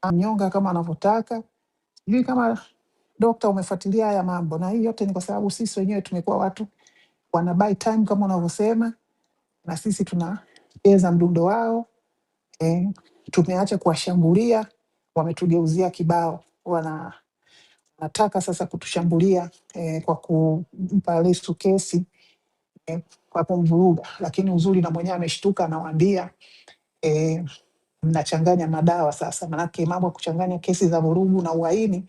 amnyonga kama anavyotaka. Sijui kama dokta umefuatilia haya mambo, na hii yote ni kwa sababu sisi wenyewe tumekuwa watu wana buy time kama unavyosema, na sisi tunacheza mdundo wao. eh, Tumeacha kuwashambulia, wametugeuzia kibao, wanataka sasa kutushambulia kwa kumpa Lissu kesi, kwa kumvuruga, lakini uzuri na mwenyewe ameshtuka, anawaambia mnachanganya madawa sasa, manake mambo ya kuchanganya kesi za vurugu na uhaini.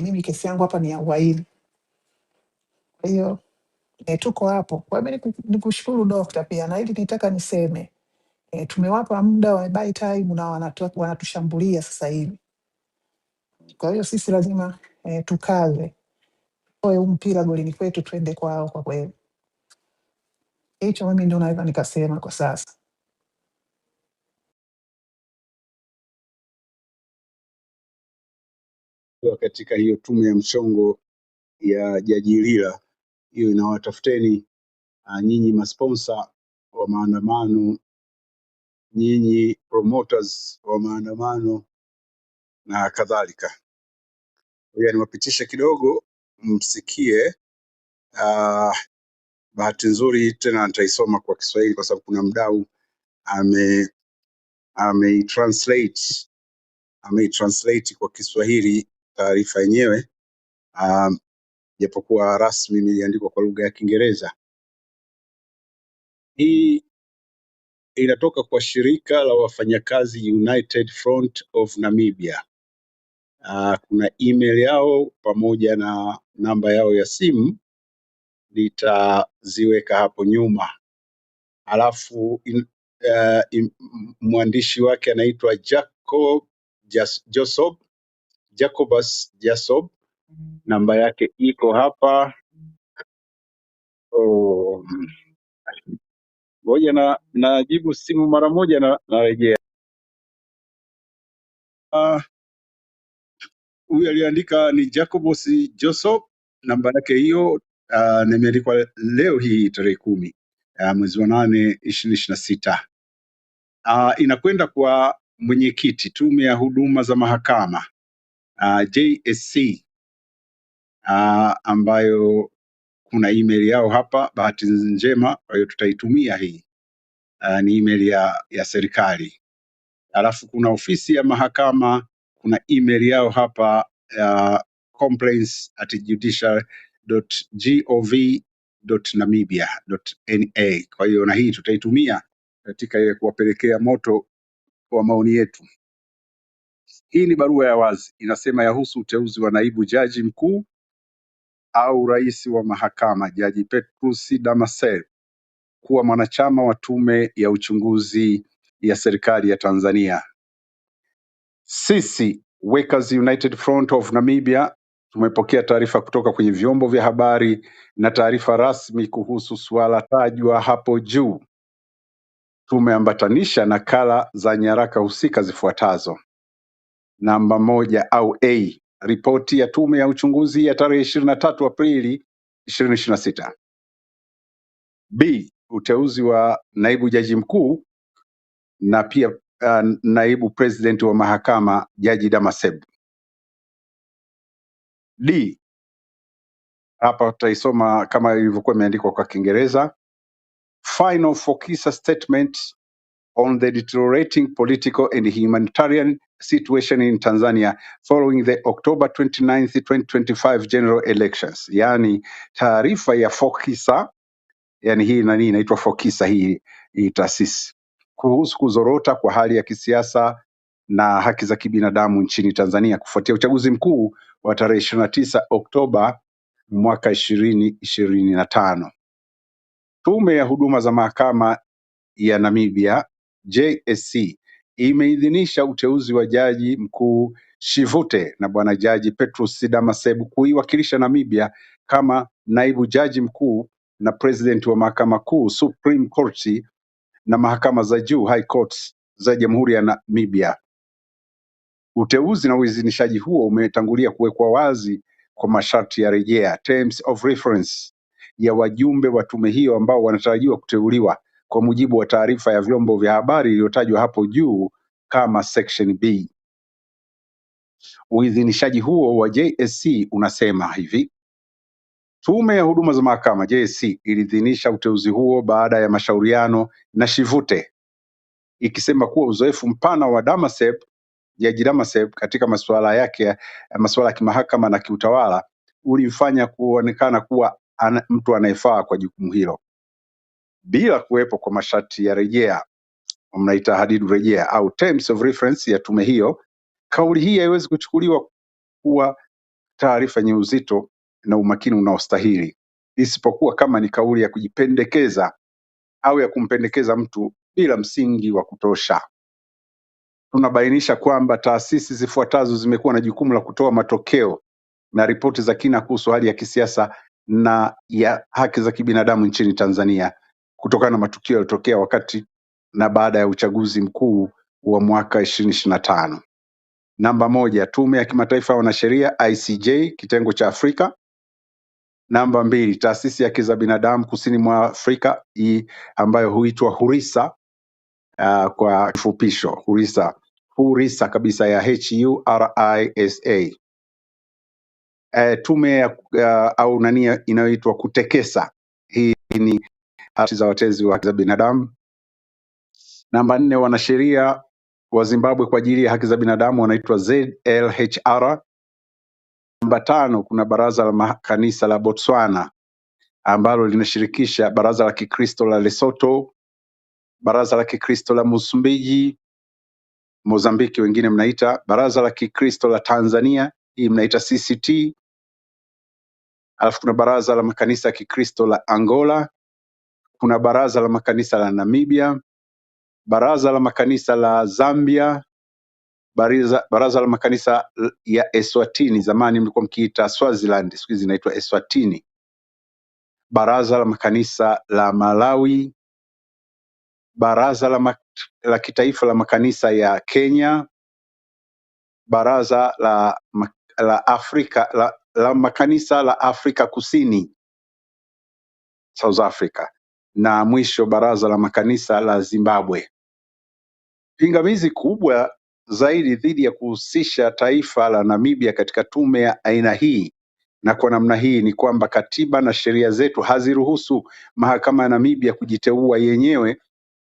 Mimi kesi yangu hapa ni ya uhaini. Kwa hiyo tuko hapo. Kwa hiyo mimi nikushukuru dokta pia, na hili nitaka niseme, tumewapa muda wa buy time na wanatushambulia sasa hivi. Kwa hiyo sisi lazima tukaze, toe huu mpira golini kwetu, twende kwao. Kwa kweli hicho mimi ndio naweza nikasema kwa sasa. Katika hiyo tume ya mchongo ya Jaji Lila, hiyo inawatafuteni nyinyi masponsa wa maandamano, nyinyi promoters wa maandamano na kadhalika. Niwapitishe kidogo msikie. Bahati nzuri tena nitaisoma kwa Kiswahili kwa sababu kuna mdau ameitranslate kwa Kiswahili taarifa yenyewe, japokuwa rasmi imeandikwa kwa lugha ya Kiingereza. Hii inatoka kwa shirika la wafanyakazi United Front of Namibia. Kuna email yao pamoja na namba yao ya simu, nitaziweka hapo nyuma. Alafu mwandishi wake anaitwa Jacobus Jasob, namba yake iko hapa. Ngoja najibu simu mara moja na narejea. Huyu aliandika ni Jacobus Jasob, namba yake hiyo nimeandikwa leo hii tarehe 10 mwezi wa 8 2026. Inakwenda kwa mwenyekiti tume ya huduma za mahakama JSC, ambayo kuna email yao hapa, bahati njema, kwa hiyo tutaitumia hii. Ni email ya serikali. Alafu kuna ofisi ya mahakama, kuna email yao hapa complaints@judicial.gov.namibia.na. Kwa hiyo na hii tutaitumia katika ile kuwapelekea moto wa maoni yetu. Hii ni barua ya wazi, inasema yahusu uteuzi wa naibu jaji mkuu au rais wa mahakama Jaji Petrus Damasel kuwa mwanachama wa tume ya uchunguzi ya serikali ya Tanzania. Sisi Workers United Front of Namibia tumepokea taarifa kutoka kwenye vyombo vya habari na taarifa rasmi kuhusu suala tajwa hapo juu. Tumeambatanisha nakala za nyaraka husika zifuatazo. Namba 1 au A, ripoti ya tume ya uchunguzi ya tarehe 23 Aprili 2026. B, uteuzi wa naibu jaji mkuu na pia naibu president wa mahakama Jaji Damaseb. D, hapa tutaisoma kama ilivyokuwa imeandikwa kwa Kiingereza. Final Fokisa statement on the deteriorating political and humanitarian situation in Tanzania following the October 29th, 2025 general elections. Yani taarifa ya Fokisa, yani hii nani inaitwa Fokisa hii taasisi, kuhusu kuzorota kwa hali ya kisiasa na haki za kibinadamu nchini Tanzania kufuatia uchaguzi mkuu wa tarehe 29 Oktoba mwaka 2025. Tume ya huduma za mahakama ya Namibia JSC imeidhinisha uteuzi wa jaji mkuu Shivute na bwana Jaji Petrus Damaseb kuiwakilisha Namibia kama naibu jaji mkuu na president wa mahakama kuu Supreme Court na mahakama za juu High Courts za Jamhuri ya Namibia. Uteuzi na uidhinishaji huo umetangulia kuwekwa wazi kwa masharti ya rejea, terms of reference, ya wajumbe wa tume hiyo ambao wanatarajiwa kuteuliwa kwa mujibu wa taarifa ya vyombo vya habari iliyotajwa hapo juu kama section B. Uidhinishaji huo wa JSC unasema hivi: Tume ya Huduma za Mahakama JSC iliidhinisha uteuzi huo baada ya mashauriano na Shivute, ikisema kuwa uzoefu mpana wa Jaji Damaset katika masuala ya kimahakama na kiutawala ulimfanya kuonekana kuwa mtu anayefaa kwa jukumu hilo. Bila kuwepo kwa masharti ya rejea, mnaita hadidu rejea au terms of reference ya tume hiyo, kauli hii haiwezi kuchukuliwa kuwa taarifa yenye uzito na umakini unaostahili, isipokuwa kama ni kauli ya kujipendekeza au ya kumpendekeza mtu bila msingi wa kutosha. Tunabainisha kwamba taasisi zifuatazo zimekuwa na jukumu la kutoa matokeo na ripoti za kina kuhusu hali ya kisiasa na ya haki za kibinadamu nchini Tanzania kutokana na matukio yaliyotokea wakati na baada ya uchaguzi mkuu wa mwaka 2025. Namba moja, Tume ya Kimataifa ya Wanasheria ICJ kitengo cha Afrika. Namba mbili, Taasisi ya Haki za Binadamu Kusini mwa Afrika ambayo huitwa HURISA kwa kifupisho HURISA kabisa ya HURISA. Tume au nani inayoitwa KUTEKESA, hii ni haki za watetezi wa haki za binadamu. Namba nne, wanasheria wa Zimbabwe kwa ajili ya haki za binadamu wanaitwa ZLHR. Namba tano, kuna Baraza la Makanisa la Botswana ambalo linashirikisha Baraza la Kikristo la Lesotho, Baraza la Kikristo la Msumbiji, Mozambiki wengine mnaita, Baraza la Kikristo la Tanzania, hii mnaita CCT. Alafu kuna Baraza la Makanisa ya Kikristo la Angola, kuna Baraza la Makanisa la Namibia, Baraza la Makanisa la Zambia, Baraza la Makanisa ya Eswatini, zamani mlikuwa mkiita Swaziland, siku hizi inaitwa Eswatini, Baraza la Makanisa la Malawi, Baraza la Kitaifa la Makanisa ya Kenya, Baraza la Afrika la Makanisa la Afrika Kusini, South Africa, na mwisho Baraza la Makanisa la Zimbabwe. Pingamizi kubwa zaidi dhidi ya kuhusisha taifa la Namibia katika tume ya aina hii na kwa namna hii ni kwamba katiba na sheria zetu haziruhusu mahakama ya Namibia kujiteua yenyewe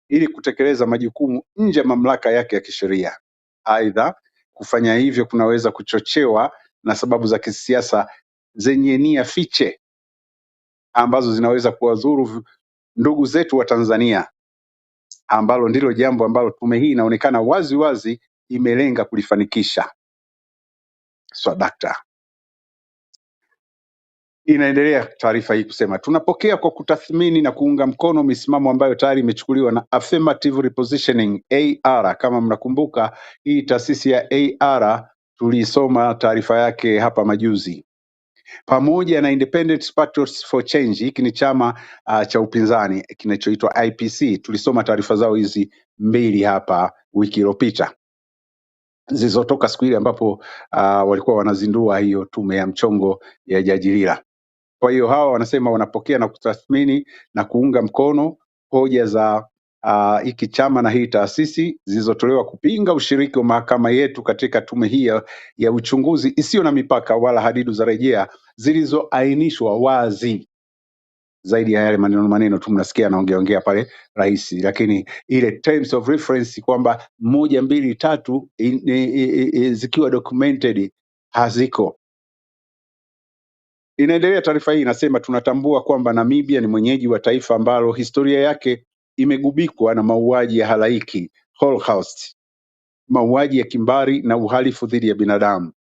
ili kutekeleza majukumu nje ya mamlaka yake ya kisheria. Aidha, kufanya hivyo kunaweza kuchochewa na sababu za kisiasa zenye nia fiche ambazo zinaweza kuwadhuru ndugu zetu wa Tanzania, ambalo ndilo jambo ambalo tume hii inaonekana wazi wazi imelenga kulifanikisha. Dakta, inaendelea taarifa hii kusema, tunapokea kwa kutathmini na kuunga mkono misimamo ambayo tayari imechukuliwa na Affirmative Repositioning AR. Kama mnakumbuka, hii taasisi ya AR tulisoma taarifa yake hapa majuzi, pamoja na Independent Patriots for Change. Hiki ni chama cha upinzani kinachoitwa IPC. Tulisoma taarifa zao hizi mbili hapa wiki iliyopita, zilizotoka siku ile ambapo walikuwa wanazindua hiyo tume ya mchongo ya Jaji Lila. Kwa hiyo hawa wanasema wanapokea na kutathmini na kuunga mkono hoja za hiki chama na hii taasisi zilizotolewa kupinga ushiriki wa mahakama yetu katika tume hii ya uchunguzi isiyo na mipaka wala hadidu za rejea zilizoainishwa wazi. Zaidi ya yale maneno tu mnasikia anaongeongea pale rais, lakini ile terms of reference kwamba 1, 2, 3 zikiwa documented haziko. Inaendelea taarifa hii inasema, tunatambua kwamba Namibia ni mwenyeji wa taifa ambalo historia yake imegubikwa na mauaji ya halaiki, Holocaust, mauaji ya kimbari na uhalifu dhidi ya binadamu,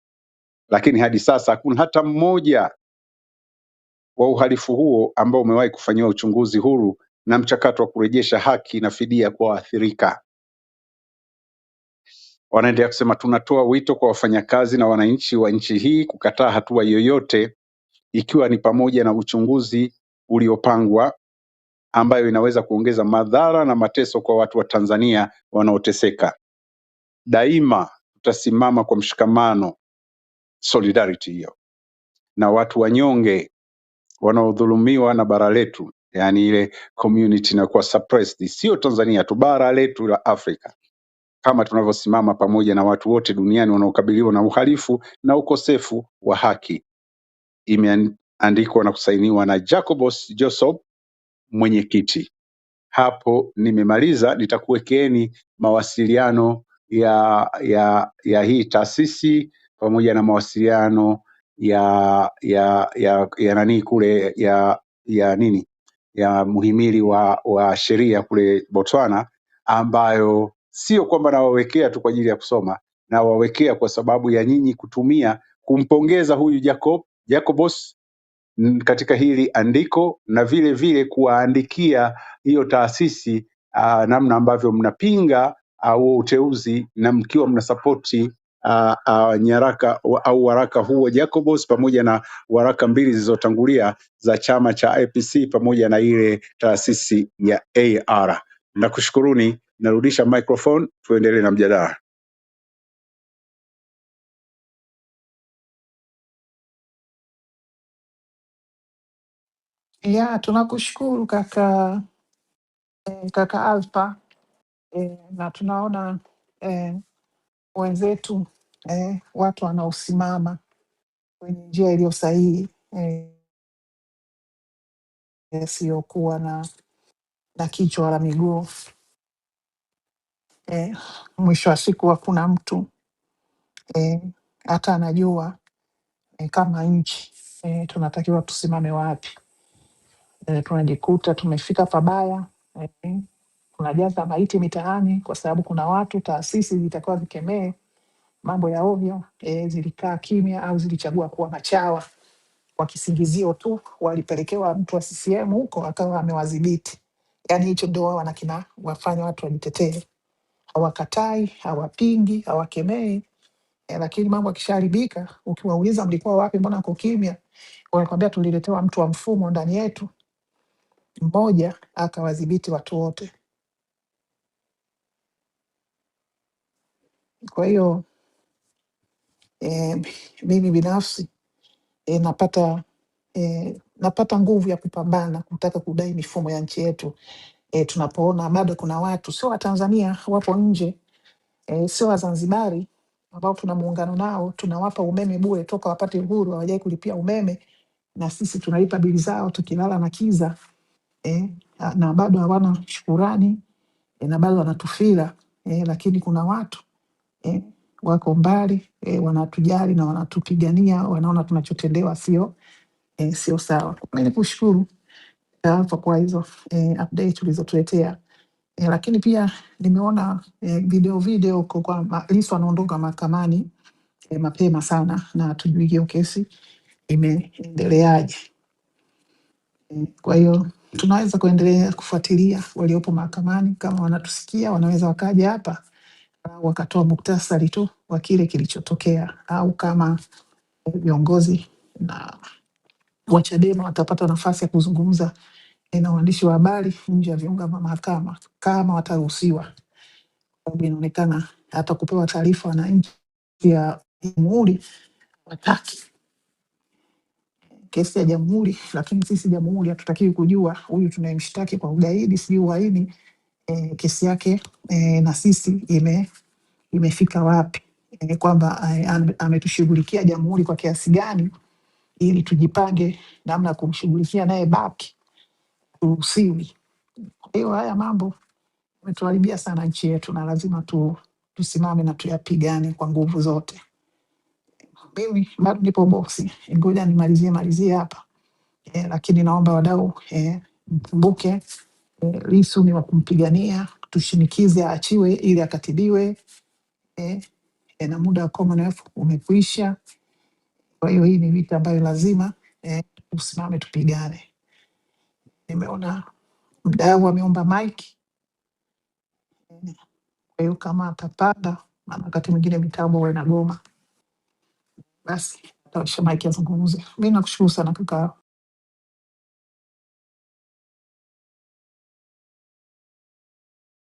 lakini hadi sasa hakuna hata mmoja wa uhalifu huo ambao umewahi kufanyiwa uchunguzi huru na mchakato wa kurejesha haki na fidia kwa waathirika. Wanaendelea kusema, tunatoa wito kwa wafanyakazi na wananchi wa nchi hii kukataa hatua yoyote, ikiwa ni pamoja na uchunguzi uliopangwa ambayo inaweza kuongeza madhara na mateso kwa watu wa Tanzania wanaoteseka. Daima tutasimama kwa mshikamano, solidarity hiyo, na watu wanyonge wanaodhulumiwa na bara letu, yani ile community inakuwa suppressed, sio Tanzania tu, bara letu la Afrika. kama tunavyosimama pamoja na watu wote duniani wanaokabiliwa na uhalifu na ukosefu wa haki. Imeandikwa na kusainiwa na Jacobus Josop, mwenyekiti. Hapo nimemaliza, nitakuwekeeni mawasiliano ya hii taasisi pamoja na mawasiliano ya nani kule ya nini ya muhimili wa sheria kule Botswana, ambayo sio kwamba nawawekea tu kwa ajili ya kusoma, nawawekea kwa sababu ya nyinyi kutumia kumpongeza huyu Jacobus katika hili andiko, na vile vile kuwaandikia hiyo taasisi namna ambavyo mnapinga huo uteuzi na mkiwa mnasapoti nyaraka au waraka huo Jacobus, pamoja na waraka mbili zilizotangulia za chama cha IPC pamoja na ile taasisi ya AR. Nakushukuruni, narudisha microphone, tuendelee na mjadala. Ya, tunakushukuru kaka Alpha, na tunaona wenzetu watu wanaosimama kwenye njia iliyo sahihi, isiyokuwa na kichwa wala miguu. Mwisho wa siku hakuna mtu hata anajua kama nchi tunatakiwa tusimame wapi. Tunajikuta tumefika pabaya, tunajaza maiti mitaani kwa sababu kuna watu, taasisi zitakuwa zikemee mambo ya ovyo, zilikaa kimya au zilichagua kuwa machawa kwa kisingizio tu walipelekewa mtu wa CCM huko akawa amewadhibiti. Yani hicho ndio wao wanakina wafanya watu wajitetee, hawakatai, hawapingi, hawakemei. Lakini mambo yakishaharibika, ukiwauliza mlikuwa wapi, mbona mko kimya, wanakwambia tuliletewa mtu wa mfumo ndani yetu, mmoja akawadhibiti watu wote. Kwa hiyo mimi binafsi napata nguvu ya kupambana kutaka kudai mifumo ya nchi yetu. Tunapoona bado kuna watu sio Watanzania, wapo nje, sio Wazanzibari ambao tuna muungano nao, tunawapa umeme bure toka wapate uhuru, hawajai kulipia umeme, na sisi tunalipa bili zao tukilala na kiza, na bado hawana shukurani, na bado wanatufila, lakini kuna watu wako mbali, wanatujali na wanatupigania, wanaona tunachotendewa sio sawa. Mimi nikushukuru hapa kwa hizo update ulizotuletea, lakini pia nimeona video huko kwa Lissu anaondoka mahakamani mapema sana, na tujui hiyo kesi imeendeleaje. Kwa hiyo tunaweza kuendelea kufuatilia waliopo mahakamani, kama wanatusikia wanaweza wakaja hapa wakatoa muktasari tu wa kile kilichotokea, au kama viongozi na wa Chadema watapata nafasi ya kuzungumza na waandishi wa habari nje ya viunga vya mahakama kama wataruhusiwa, sababu inaonekana hata kupewa taarifa wananchi ya Jamhuri wataki kesi ya Jamhuri, lakini sisi Jamhuri hatutakiwi kujua huyu tunayemshtaki kwa ugaidi sijui uhaini kesi yake na sisi imefika wapi, kwamba ametushughulikia Jamhuri kwa kiasi gani, ili tujipange namna ya kumshughulikia naye baki turuhusiwi. Kwa hiyo haya mambo yametuharibia sana nchi yetu, na lazima tusimame na tuyapigane kwa nguvu zote. Mimi bado nipo boksi, ngoja nimalizie hapa lakini naomba wadau mkumbuke Lissu ni wa kumpigania, tushinikize aachiwe ili akatibiwe na muda wa Commonwealth umekwisha. Kwa hiyo hii ni vita ambayo lazima tusimame tupigane. Nimeona mdau ameomba mike, kwa hiyo kama atapanda, maana wakati mwingine mitambo huwa inagoma, basi atawasha mike azungumze. Mimi nakushukuru sana kaka